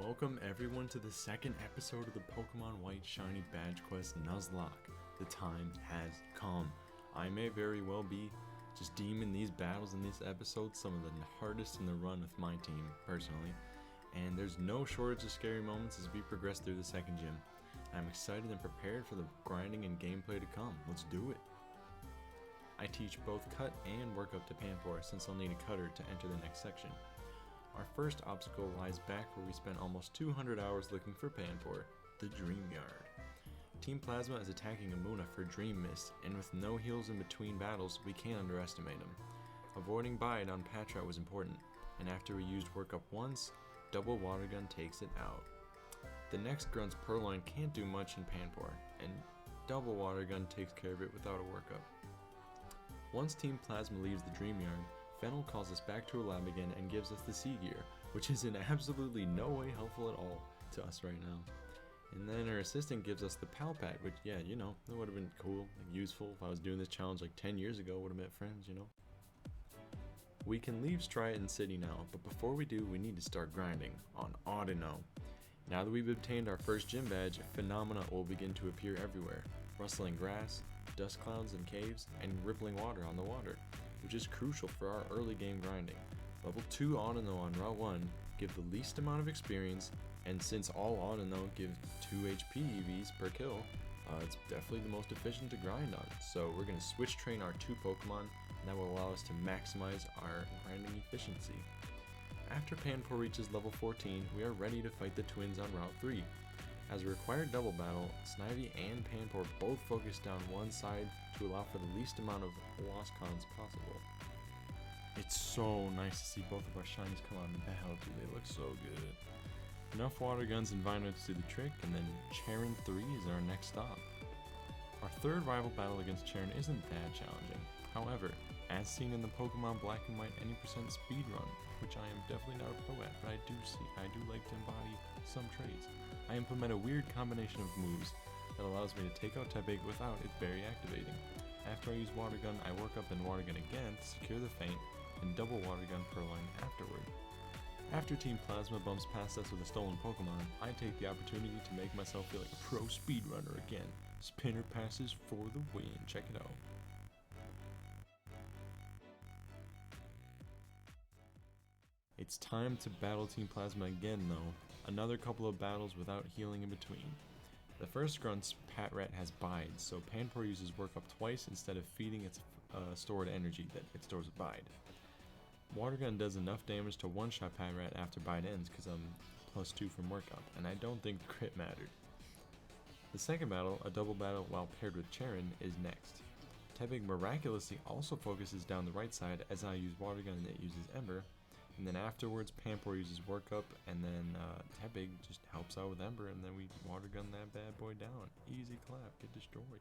Welcome everyone to the second episode of the Pokemon White Shiny Badge Quest Nuzlocke. The time has come. I may very well be just deeming these battles in this episode some of the hardest in the run with my team, personally. And there's no shortage of scary moments as we progress through the second gym. I'm excited and prepared for the grinding and gameplay to come. Let's do it. I teach both cut and work up to Panpour since I'll need a cutter to enter the next section. Our first obstacle lies back where we spent almost 200 hours looking for Panpour, the Dream Yard. Team Plasma is attacking Amuna for Dream Mist, and with no heals in between battles, we can't underestimate him. Avoiding Bide on Patrat was important, and after we used Work Up once, Double Water Gun takes it out. The next Grunt's Purloin can't do much in Panpour, and Double Water Gun takes care of it without a Work Up. Once Team Plasma leaves the Dream Yard, Fennel calls us back to a lab again and gives us the Sea Gear, which is in absolutely no way helpful at all to us right now. And then her assistant gives us the Pal Pad, which, yeah, you know, that would have been cool, like, useful if I was doing this challenge like 10 years ago, would have met friends, you know. We can leave Striaton City now, but before we do, we need to start grinding on Audino. Now that we've obtained our first gym badge, phenomena will begin to appear everywhere. Rustling grass, dust clouds in caves, and rippling water on the water, which is crucial for our early game grinding. Level 2 Audino on Route 1 give the least amount of experience, and since all Audino give 2 HP EVs per kill, it's definitely the most efficient to grind on. So we're going to switch train our 2 Pokemon, and that will allow us to maximize our grinding efficiency. After Panpour reaches level 14, we are ready to fight the twins on Route 3. As a required double battle, Snivy and Panpour both focus down one side to allow for the least amount of lost cons possible. It's so nice to see both of our shinies come out in battle, dude. They look so good. Enough water guns and Vino to do the trick, and then Charon 3 is our next stop. Our third rival battle against Charon isn't that challenging. However, as seen in the Pokemon Black and White any % speedrun, which I am definitely not a pro at, but I do like to embody some traits. I implement a weird combination of moves that allows me to take out Tepig without its berry activating. After I use Water Gun, I work up and Water Gun again to secure the feint, and double Water Gun Purloin afterward. After Team Plasma bumps past us with a stolen Pokemon, I take the opportunity to make myself feel like a pro speedrunner again. Spinner passes for the win. Check it out. It's time to battle Team Plasma again though, another couple of battles without healing in between. The first Grunt's Patrat has Bide, so Panpour uses Work Up twice instead of feeding its stored energy that it stores with Bide. Water Gun does enough damage to one-shot Patrat after Bide ends because I'm +2 from Work Up, and I don't think the crit mattered. The second battle, a double battle while paired with Charon, is next. Tepig miraculously also focuses down the right side as I use Water Gun and it uses Ember. And then afterwards, Panpour uses Work Up, and then Tepig just helps out with Ember, and then we Water Gun that bad boy down. Easy clap, get destroyed.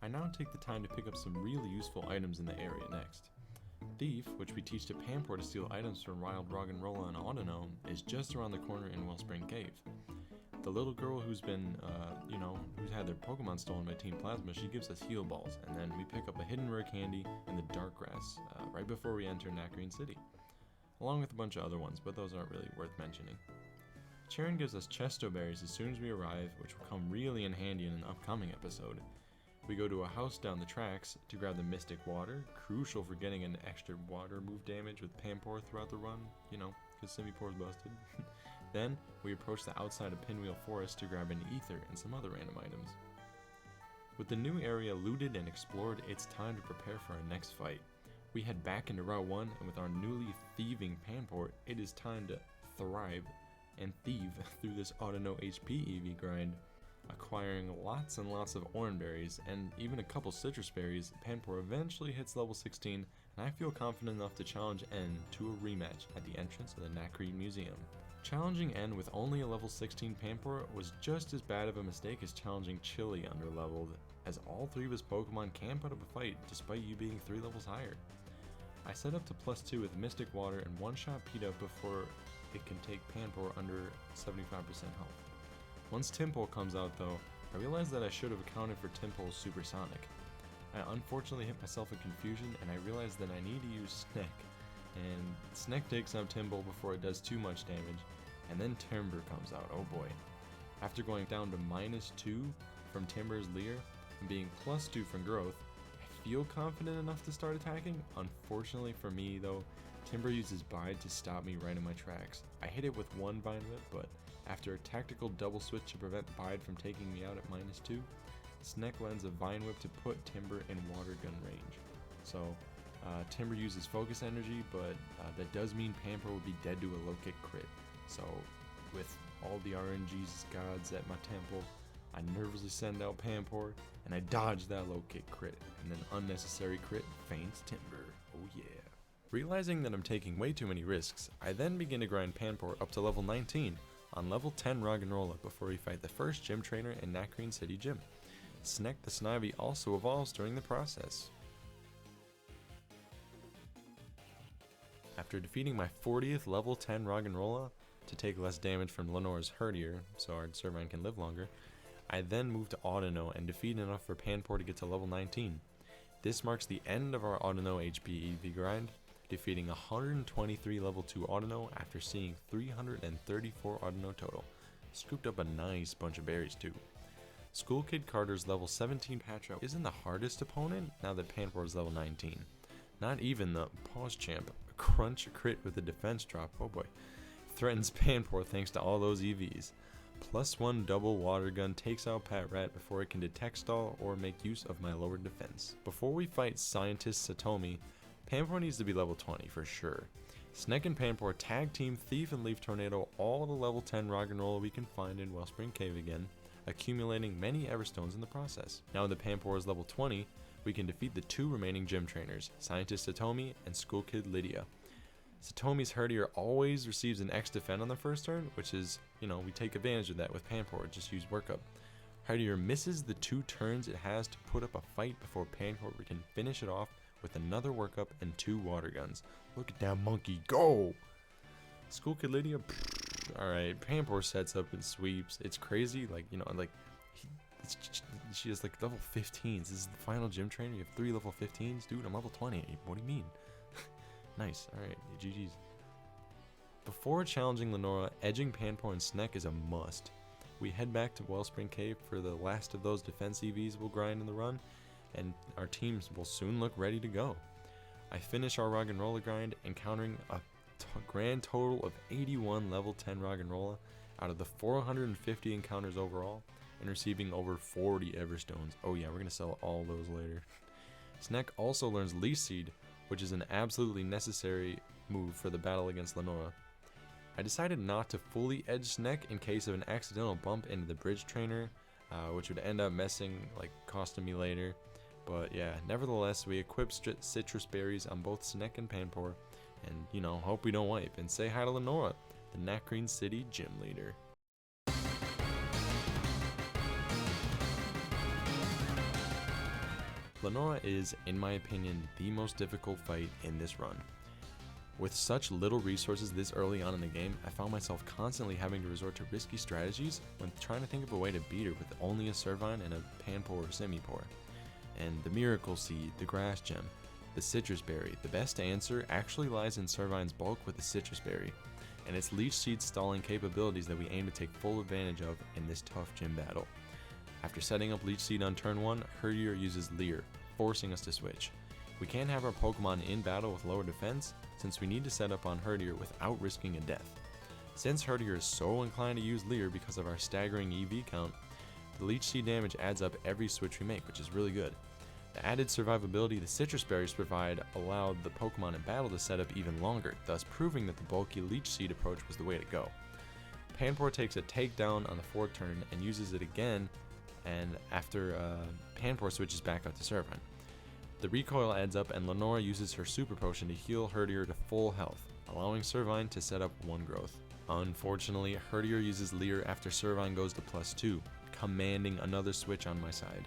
I now take the time to pick up some really useful items in the area next. Thief, which we teach to Panpour to steal items from Wild Roggenrola and Audino, is just around the corner in Wellspring Cave. The little girl who's been, who's had their Pokemon stolen by Team Plasma, she gives us heal balls, and then we pick up a hidden rare candy in the dark grass right before we enter Nacrene City, along with a bunch of other ones, but those aren't really worth mentioning. Charon gives us Chesto Berries as soon as we arrive, which will come really in handy in an upcoming episode. We go to a house down the tracks to grab the Mystic Water, crucial for getting an extra water move damage with Panpour throughout the run, because Simipour's busted. Then, we approach the outside of Pinwheel Forest to grab an Ether and some other random items. With the new area looted and explored, it's time to prepare for our next fight. We head back into Route 1, and with our newly thieving Panpour, it is time to thrive and thieve through this Audino HP EV grind. Acquiring lots and lots of Oranberries, and even a couple citrus berries, Panpour eventually hits level 16, and I feel confident enough to challenge N to a rematch at the entrance of the Nacrene Museum. Challenging N with only a level 16 Panpour was just as bad of a mistake as challenging Chili underleveled, as all 3 of his Pokemon can put up a fight despite you being 3 levels higher. I set up to +2 with Mystic Water and one-shot Peta before it can take Panpour under 75% health. Once Tympole comes out though, I realized that I should have accounted for Tympole's Supersonic. I unfortunately hit myself in confusion and I realized that I need to use Sneck, and Sneck takes out Tympole before it does too much damage, and then Timber comes out. Oh boy. After going down to -2 from Timber's Leer and being +2 from Growth, I feel confident enough to start attacking. Unfortunately for me though, Timber uses Bide to stop me right in my tracks. I hit it with one Vine Whip, but after a tactical double switch to prevent Bide from taking me out at -2, Sneck lends a Vine Whip to put Timber in Water Gun range. So Timber uses Focus Energy, but that does mean Pamper would be dead to a low kick crit. So with all the RNG's gods at my temple, I nervously send out Pampor, and I dodge that low kick crit, and then unnecessary crit feints Timber. Oh yeah. Realizing that I'm taking way too many risks, I then begin to grind Pampor up to level 19 on level 10 Roggenrola before we fight the first gym trainer in Nacrene City Gym. Sneck the Snivy also evolves during the process. After defeating my 40th level 10 Roggenrola to take less damage from Lenora's Herdier, so our Servine can live longer, I then move to Audino and defeat enough for Panpour to get to level 19. This marks the end of our Audino HP EV grind, defeating 123 level 2 Audino after seeing 334 Audino total. Scooped up a nice bunch of berries too. School Kid Carter's level 17 Patra isn't the hardest opponent now that Panpour is level 19. Not even the Pause Champ, a crunch crit with a defense drop, oh boy, threatens Panpour thanks to all those EVs. +1 double water gun takes out Pat Rat before it can detect stall or make use of my lower defense. Before we fight Scientist Satomi, Panpour needs to be level 20 for sure. Sneck and Panpour tag team Thief and Leaf Tornado all the level 10 Roggenrola we can find in Wellspring Cave again, accumulating many Everstones in the process. Now that Panpour is level 20, we can defeat the two remaining gym trainers, Scientist Satomi and School Kid Lydia. Satomi's Herdier always receives an X defend on the first turn, which is, we take advantage of that with Panpour, just use workup. Herdier misses the 2 turns it has to put up a fight before Panpour can finish it off with another workup and 2 water guns. Look at that monkey go! School Kid Lydia, alright, Panpour sets up and sweeps. It's crazy, she has level 15s. This is the final gym trainer. You have 3 level 15s? Dude, I'm level 20. What do you mean? Nice. Alright, GG's. Before challenging Lenora, edging Panpour and Sneck is a must. We head back to Wellspring Cave for the last of those defense EVs we'll grind in the run, and our teams will soon look ready to go. I finish our Roggenrola grind, encountering a grand total of 81 level 10 Roggenrola out of the 450 encounters overall, and receiving over 40 Everstones. Oh yeah, we're going to sell all those later. Sneck also learns Leaf Seed, which is an absolutely necessary move for the battle against Lenora. I decided not to fully edge Sneck in case of an accidental bump into the bridge trainer, which would end up costing me later. But yeah, nevertheless, we equip citrus berries on both Sneck and Panpour, and hope we don't wipe, and say hi to Lenora, the Nacrene City gym leader. Lenora is, in my opinion, the most difficult fight in this run. With such little resources this early on in the game, I found myself constantly having to resort to risky strategies when trying to think of a way to beat her with only a Servine and a Panpour or Simipour. And the Miracle Seed, the Grass Gem, the Citrus Berry, the best answer actually lies in Servine's bulk with the Citrus Berry, and its Leech Seed stalling capabilities that we aim to take full advantage of in this tough gym battle. After setting up Leech Seed on turn 1, Herdier uses Leer, forcing us to switch. We can't have our Pokemon in battle with lower defense, since we need to set up on Herdier without risking a death. Since Herdier is so inclined to use Leer because of our staggering EV count, the Leech Seed damage adds up every switch we make, which is really good. The added survivability the Citrus Berries provide allowed the Pokemon in battle to set up even longer, thus proving that the bulky Leech Seed approach was the way to go. Panpour takes a takedown on the 4th turn and uses it again, and after Panpour switches back out to Servine. The recoil adds up and Lenora uses her Super Potion to heal Herdier to full health, allowing Servine to set up 1 growth. Unfortunately, Herdier uses Leer after Servine goes to +2, commanding another switch on my side.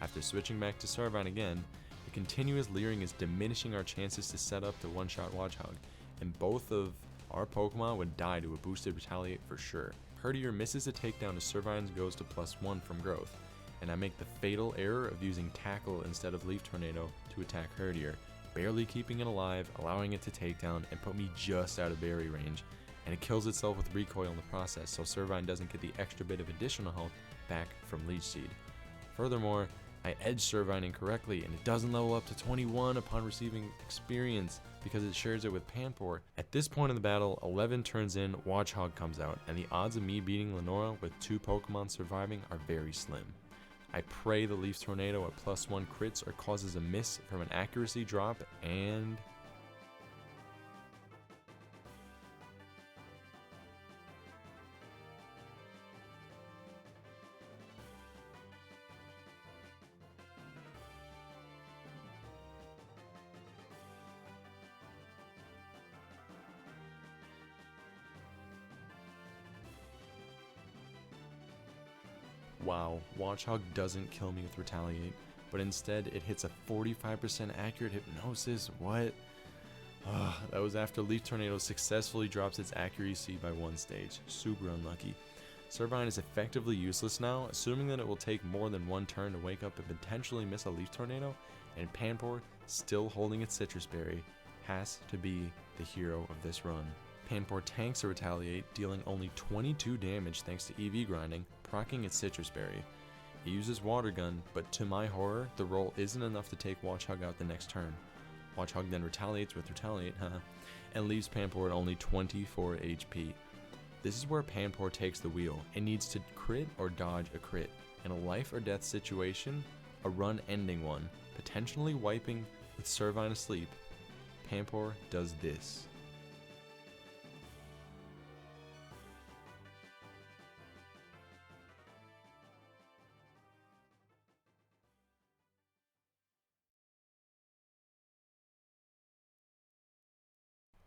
After switching back to Servine again, the continuous leering is diminishing our chances to set up the one-shot Watchog, and both of our Pokemon would die to a boosted Retaliate for sure. Herdier misses a takedown as Servine goes to +1 from growth, and I make the fatal error of using Tackle instead of Leaf Tornado to attack Herdier, barely keeping it alive, allowing it to take down and put me just out of berry range, and it kills itself with recoil in the process, so Servine doesn't get the extra bit of additional health back from Leech Seed. Furthermore, I edged Servine incorrectly, and it doesn't level up to 21 upon receiving experience because it shares it with Panpour. At this point in the battle, 11 turns in, Watchog comes out, and the odds of me beating Lenora with 2 Pokemon surviving are very slim. I pray the Leaf Tornado at +1 crits or causes a miss from an accuracy drop, and wow, Watchog doesn't kill me with Retaliate, but instead it hits a 45% accurate hypnosis. What? That was after Leaf Tornado successfully drops its accuracy by 1 stage. Super unlucky. Servine is effectively useless now, assuming that it will take more than 1 turn to wake up and potentially miss a Leaf Tornado, and Panpour, still holding its Citrus Berry, has to be the hero of this run. Panpour tanks a Retaliate, dealing only 22 damage thanks to EV grinding, proccing its Citrus Berry. It uses Water Gun, but to my horror, the roll isn't enough to take Watchog out the next turn. Watchog then retaliates with Retaliate, and leaves Panpour at only 24 HP. This is where Panpour takes the wheel. It needs to crit or dodge a crit. In a life or death situation, a run ending one, potentially wiping with Servine asleep, Panpour does this.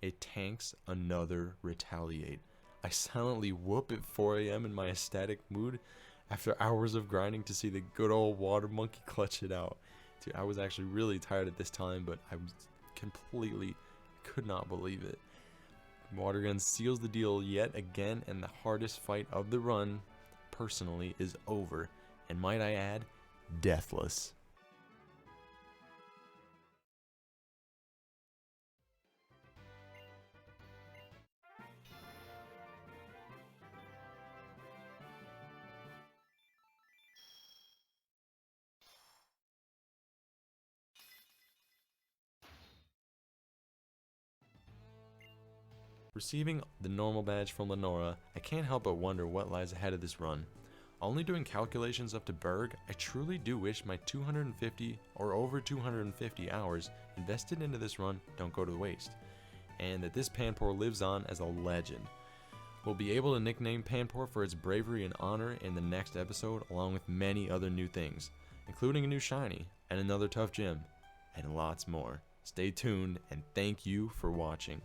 It tanks another Retaliate. I silently whoop at 4 AM in my ecstatic mood after hours of grinding to see the good old water monkey clutch it out. Dude, I was actually really tired at this time, but I was could not believe it. Water Gun seals the deal yet again, and the hardest fight of the run, personally, is over. And might I add, deathless. Receiving the normal badge from Lenora, I can't help but wonder what lies ahead of this run. Only doing calculations up to Berg, I truly do wish my 250 or over 250 hours invested into this run don't go to waste, and that this Panpour lives on as a legend. We'll be able to nickname Panpour for its bravery and honor in the next episode, along with many other new things, including a new shiny, and another tough gym, and lots more. Stay tuned, and thank you for watching.